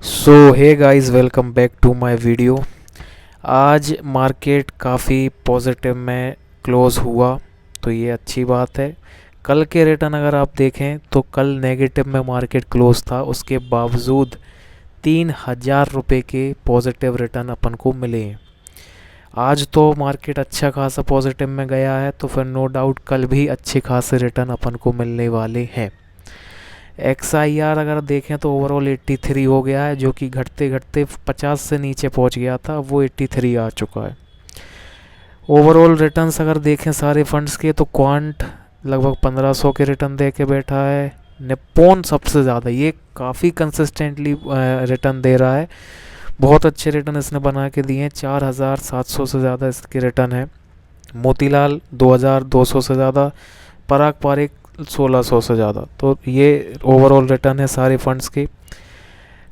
So hey guys, welcome back to my video. आज market काफ़ी positive में close हुआ, तो ये अच्छी बात है। कल के रिटर्न अगर आप देखें तो कल नेगेटिव में मार्केट क्लोज़ था, उसके बावजूद 3,000 रुपये के पॉजिटिव रिटर्न अपन को मिले हैं। आज तो मार्केट अच्छा खासा पॉजिटिव में गया है, तो फिर नो डाउट कल भी अच्छे खासे रिटर्न अपन को मिलने वाले हैं। XIR अगर देखें तो ओवरऑल 83 हो गया है, जो कि घटते घटते 50 से नीचे पहुंच गया था, वो 83 आ चुका है। ओवरऑल रिटर्न्स अगर देखें सारे फंड्स के, तो क्वांट लगभग 1500 के रिटर्न दे के बैठा है। निप्पॉन सबसे ज़्यादा, ये काफ़ी कंसिस्टेंटली रिटर्न दे रहा है। बहुत अच्छे रिटर्न इसने बना के दिए हैं, 4700 से ज़्यादा इसके रिटर्न है। मोतीलाल 2200 से ज़्यादा, पराग पारिक 1600 से ज़्यादा। तो ये ओवरऑल रिटर्न है सारे फंड्स के।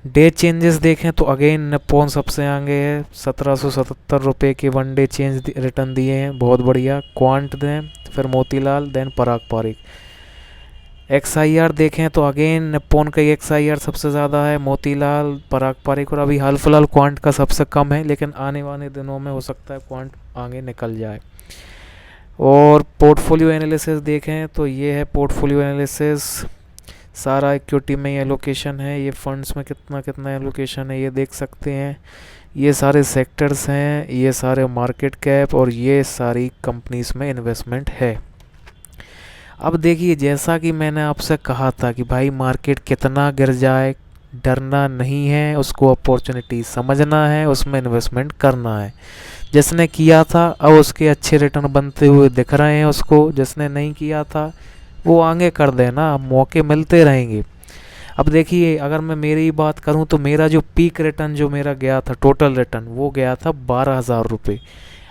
डे चेंजेस देखें तो अगेन निप्पॉन सबसे आगे है, 1777 रुपये के वन डे चेंज रिटर्न दिए हैं, बहुत बढ़िया। क्वांट दें, फिर मोतीलाल, देन पराग पारिक। XIR देखें तो अगेन निप्पॉन का ही XIR सबसे ज़्यादा है, मोतीलाल, पराग पारिक, और अभी हाल फिलहाल क्वांट का सबसे कम है, लेकिन आने वाले दिनों में हो सकता है क्वांट आगे निकल जाए। और पोर्टफोलियो एनालिसिस देखें तो ये है पोर्टफोलियो एनालिसिस, सारा इक्विटी में एलोकेशन है, ये फंड्स में कितना कितना एलोकेशन है ये देख सकते हैं। ये सारे सेक्टर्स हैं, ये सारे मार्केट कैप, और ये सारी कंपनीज में इन्वेस्टमेंट है। अब देखिए, जैसा कि मैंने आपसे कहा था कि भाई मार्केट कितना गिर जाए डरना नहीं है, उसको अपॉर्चुनिटी समझना है, उसमें इन्वेस्टमेंट करना है। जिसने किया था अब उसके अच्छे रिटर्न बनते हुए दिख रहे हैं उसको, जिसने नहीं किया था वो आगे कर देना, मौके मिलते रहेंगे। अब देखिए, अगर मैं मेरी ही बात करूं तो मेरा जो पीक रिटर्न जो मेरा गया था, टोटल रिटर्न, वो गया था 12,000 रुपये।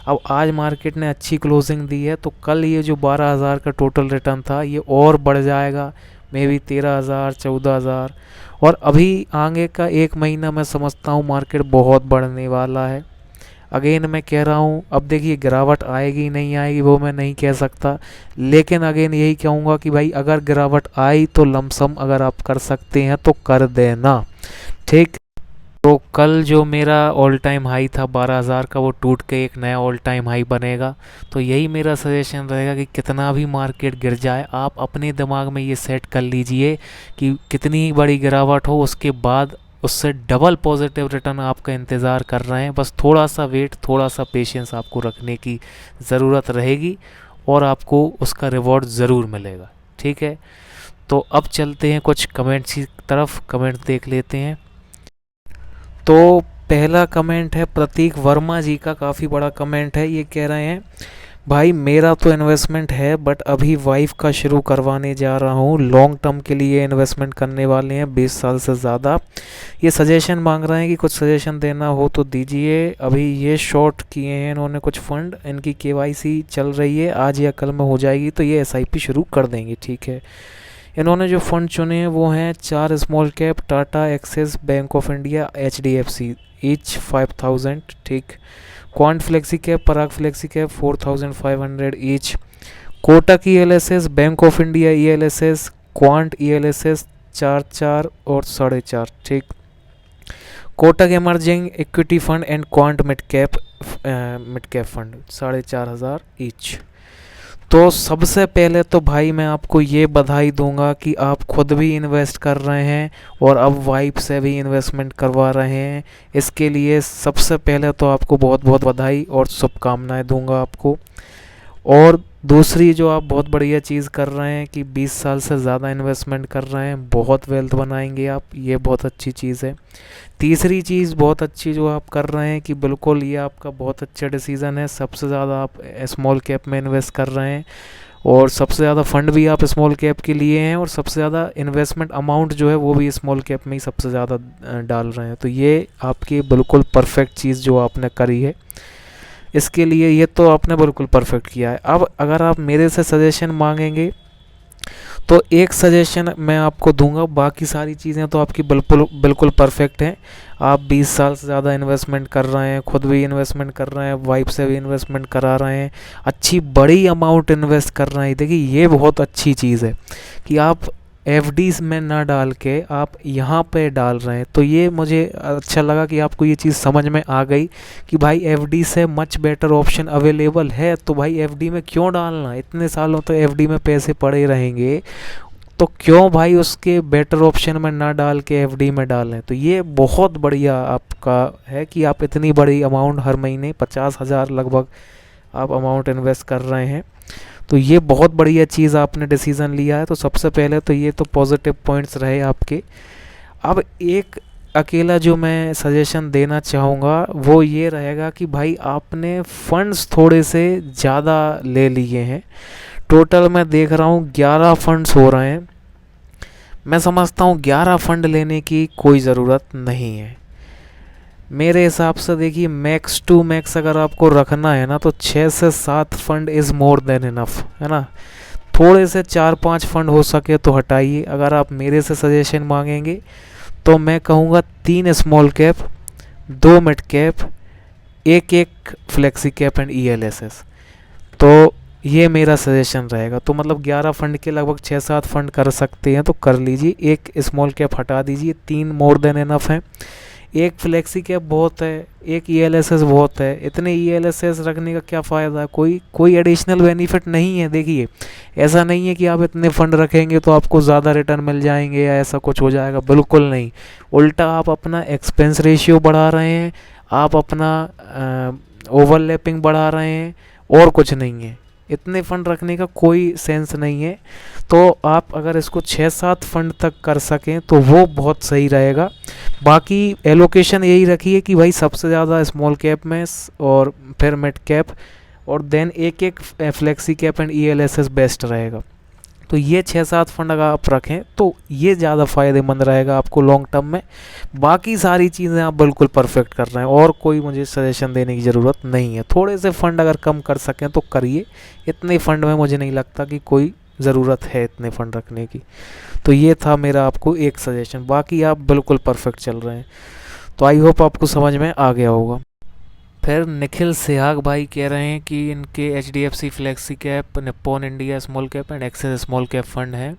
अब आज मार्केट ने अच्छी क्लोजिंग दी है, तो कल ये जो 12,000 का टोटल रिटर्न था ये और बढ़ जाएगा, मे बी 13,000, 14,000। और अभी आगे का एक महीना मैं समझता हूँ मार्केट बहुत बढ़ने वाला है। अगेन मैं कह रहा हूँ, अब देखिए गिरावट आएगी नहीं आएगी वो मैं नहीं कह सकता, लेकिन अगेन यही कहूँगा कि भाई अगर गिरावट आई तो लमसम अगर आप कर सकते हैं तो कर देना, ठीक। तो कल जो मेरा ऑल टाइम हाई था 12,000 का, वो टूट के एक नया ऑल टाइम हाई बनेगा। तो यही मेरा सजेशन रहेगा कि कितना भी मार्केट गिर जाए, आप अपने दिमाग में ये सेट कर लीजिए कि कितनी बड़ी गिरावट हो उसके बाद उससे डबल पॉजिटिव रिटर्न आपका इंतज़ार कर रहे हैं। बस थोड़ा सा वेट, थोड़ा सा पेशेंस आपको रखने की ज़रूरत रहेगी, और आपको उसका रिवॉर्ड ज़रूर मिलेगा, ठीक है। तो अब चलते हैं कुछ कमेंट्स की तरफ, कमेंट देख लेते हैं। तो पहला कमेंट है प्रतीक वर्मा जी का, काफ़ी बड़ा कमेंट है। ये कह रहे हैं, भाई मेरा तो इन्वेस्टमेंट है बट अभी वाइफ का शुरू करवाने जा रहा हूँ, लॉन्ग टर्म के लिए इन्वेस्टमेंट करने वाले हैं 20 साल से ज़्यादा। ये सजेशन मांग रहे हैं कि कुछ सजेशन देना हो तो दीजिए। अभी ये शॉर्ट किए हैं इन्होंने कुछ फंड, इनकी KYC चल रही है, आज या कल में हो जाएगी तो ये SIP शुरू कर देंगे, ठीक है। इन्होंने जो फंड चुने हैं वो हैं 4 small cap, Tata, axis, bank of India, HDFC, each 5,000, ठीक। Quant flexi cap, Parag flexi cap 4,500 each. Kotak ELSS, bank of India ELSS, quant ELSS 4 और 4.5, ठीक। Kotak emerging equity fund and quant mid cap fund 4,500 each. तो सबसे पहले तो भाई मैं आपको ये बधाई दूंगा कि आप खुद भी इन्वेस्ट कर रहे हैं और अब वाइफ से भी इन्वेस्टमेंट करवा रहे हैं। इसके लिए सबसे पहले तो आपको बहुत बहुत बधाई और शुभकामनाएं दूंगा आपको। और दूसरी जो आप बहुत बढ़िया चीज़ कर रहे हैं कि 20 साल से ज़्यादा इन्वेस्टमेंट कर रहे हैं, बहुत वेल्थ बनाएंगे आप, ये बहुत अच्छी चीज़ है। तीसरी चीज़ बहुत अच्छी जो आप कर रहे हैं कि बिल्कुल ये आपका बहुत अच्छा डिसीज़न है, सबसे ज़्यादा आप स्मॉल कैप में इन्वेस्ट कर रहे हैं, और सबसे ज़्यादा फंड भी आप स्मॉल कैप के लिए हैं, और सबसे ज़्यादा इन्वेस्टमेंट अमाउंट जो है वो भी स्मॉल कैप में ही सबसे ज़्यादा डाल रहे हैं। तो ये आपकी बिल्कुल परफेक्ट चीज़ जो आपने करी है, इसके लिए ये तो आपने बिल्कुल परफेक्ट किया है। अब अगर आप मेरे से सजेशन मांगेंगे तो एक सजेशन मैं आपको दूंगा, बाकी सारी चीज़ें तो आपकी बिल्कुल बिल्कुल परफेक्ट हैं। आप 20 साल से ज़्यादा इन्वेस्टमेंट कर रहे हैं, खुद भी इन्वेस्टमेंट कर रहे हैं, वाइफ से भी इन्वेस्टमेंट करा रहे हैं, अच्छी बड़ी अमाउंट इन्वेस्ट कर रहे हैं। देखिए ये बहुत अच्छी चीज़ है कि आप एफडीज में ना डाल के आप यहाँ पे डाल रहे हैं। तो ये मुझे अच्छा लगा कि आपको ये चीज़ समझ में आ गई कि भाई एफडी से मच बेटर ऑप्शन अवेलेबल है, तो भाई एफडी में क्यों डालना, इतने सालों तो एफडी में पैसे पड़े रहेंगे, तो क्यों भाई उसके बेटर ऑप्शन में ना डाल के एफडी में डालें। तो ये बहुत बढ़िया आपका है कि आप इतनी बड़ी अमाउंट हर महीने 50,000 लगभग आप अमाउंट इन्वेस्ट कर रहे हैं। तो ये बहुत बढ़िया चीज़ आपने डिसीज़न लिया है। तो सबसे पहले तो ये तो पॉजिटिव पॉइंट्स रहे आपके। अब एक अकेला जो मैं सजेशन देना चाहूँगा वो ये रहेगा कि भाई आपने फंड्स थोड़े से ज़्यादा ले लिए हैं। टोटल मैं देख रहा हूँ 11 फंड्स हो रहे हैं। मैं समझता हूँ 11 फंड लेने की कोई ज़रूरत नहीं है मेरे हिसाब से। देखिए मैक्स टू मैक्स अगर आपको रखना है ना तो 6 से 7 fund is more than enough, है ना। थोड़े से 4-5 फंड हो सके तो हटाइए। अगर आप मेरे से सजेशन मांगेंगे तो मैं कहूँगा 3 स्मॉल कैप, 2 मिड कैप, एक फ्लेक्सी कैप एंड ELSS। तो ये मेरा सजेशन रहेगा। तो मतलब 11 फंड के लगभग 6-7 फंड कर सकते हैं तो कर लीजिए। एक स्मॉल कैप हटा दीजिए, 3 मोर देन इनफ है। एक फ्लेक्सी कैप बहुत है, एक ELSS बहुत है। इतने ELSS रखने का क्या फ़ायदा, कोई एडिशनल बेनिफिट नहीं है। देखिए ऐसा नहीं है कि आप इतने फंड रखेंगे तो आपको ज़्यादा रिटर्न मिल जाएंगे या ऐसा कुछ हो जाएगा, बिल्कुल नहीं। उल्टा आप अपना एक्सपेंस रेशियो बढ़ा रहे हैं, आप अपना ओवरलैपिंग बढ़ा रहे हैं, और कुछ नहीं है। इतने फंड रखने का कोई सेंस नहीं है। तो आप अगर इसको 6-7 फंड तक कर सकें तो वो बहुत सही रहेगा। बाकी एलोकेशन यही रखिए कि भाई सबसे ज़्यादा स्मॉल कैप में और फिर मिड कैप और देन एक flexi cap and ELSS best रहेगा। तो ये 6-7 फंड अगर आप रखें तो ये ज़्यादा फ़ायदेमंद रहेगा आपको लॉन्ग टर्म में। बाकी सारी चीज़ें आप बिल्कुल परफेक्ट कर रहे हैं और कोई मुझे सजेशन देने की ज़रूरत नहीं है। थोड़े से फंड अगर कम कर सकें तो करिए। इतने फंड में मुझे नहीं लगता कि कोई ज़रूरत है इतने फंड रखने की। तो ये था मेरा आपको एक सजेशन। बाकी आप बिल्कुल परफेक्ट चल रहे हैं। तो आई होप आपको समझ में आ गया होगा। फिर निखिल सेहाग भाई कह रहे हैं कि इनके HDFC flexi cap, Nippon India small cap and axis small cap fund है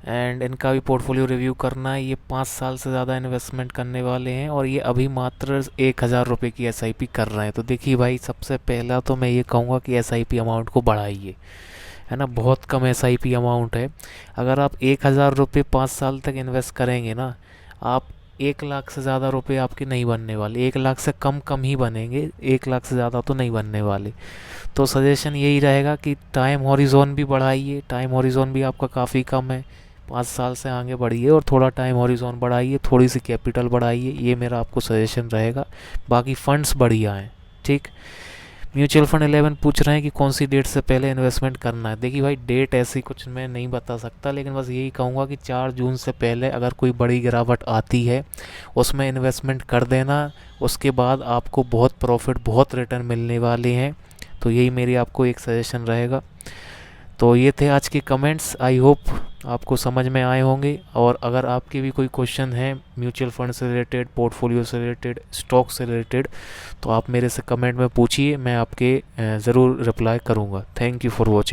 एंड इनका भी पोर्टफोलियो रिव्यू करना है। ये 5 साल से ज़्यादा इन्वेस्टमेंट करने वाले हैं और ये अभी मात्र 1,000 रुपये की SIP कर रहे हैं। तो देखिए भाई सबसे पहला तो मैं ये कहूँगा कि SIP अमाउंट को बढ़ाइए, है ना। बहुत कम SIP अमाउंट है। अगर आप 1,000 रुपये 5 साल तक इन्वेस्ट करेंगे ना, आप 1 लाख से ज़्यादा रुपए आपके नहीं बनने वाले। 1 लाख से कम ही बनेंगे, 1 लाख से ज़्यादा तो नहीं बनने वाले। तो सजेशन यही रहेगा कि टाइम हॉरिजॉन भी बढ़ाइए। टाइम हॉरिजॉन भी आपका काफ़ी कम है, 5 साल से आगे बढ़िए और थोड़ा टाइम हॉरिजॉन बढ़ाइए, थोड़ी सी कैपिटल बढ़ाइए। ये मेरा आपको सजेशन रहेगा। बाकी फंड्स बढ़िया हैं, ठीक। म्यूचुअल फंड 11 पूछ रहे हैं कि कौन सी डेट से पहले इन्वेस्टमेंट करना है। देखिए भाई डेट ऐसी कुछ मैं नहीं बता सकता, लेकिन बस यही कहूँगा कि 4 जून से पहले अगर कोई बड़ी गिरावट आती है उसमें इन्वेस्टमेंट कर देना। उसके बाद आपको बहुत प्रॉफिट, बहुत रिटर्न मिलने वाले हैं। तो यही मेरी आपको एक सजेशन रहेगा। तो ये थे आज के कमेंट्स। आई होप आपको समझ में आए होंगे। और अगर आपके भी कोई क्वेश्चन हैं म्यूचुअल फंड से रिलेटेड, पोर्टफोलियो से रिलेटेड, स्टॉक से रिलेटेड, तो आप मेरे से कमेंट में पूछिए, मैं आपके ज़रूर रिप्लाई करूँगा। Thank you for watching.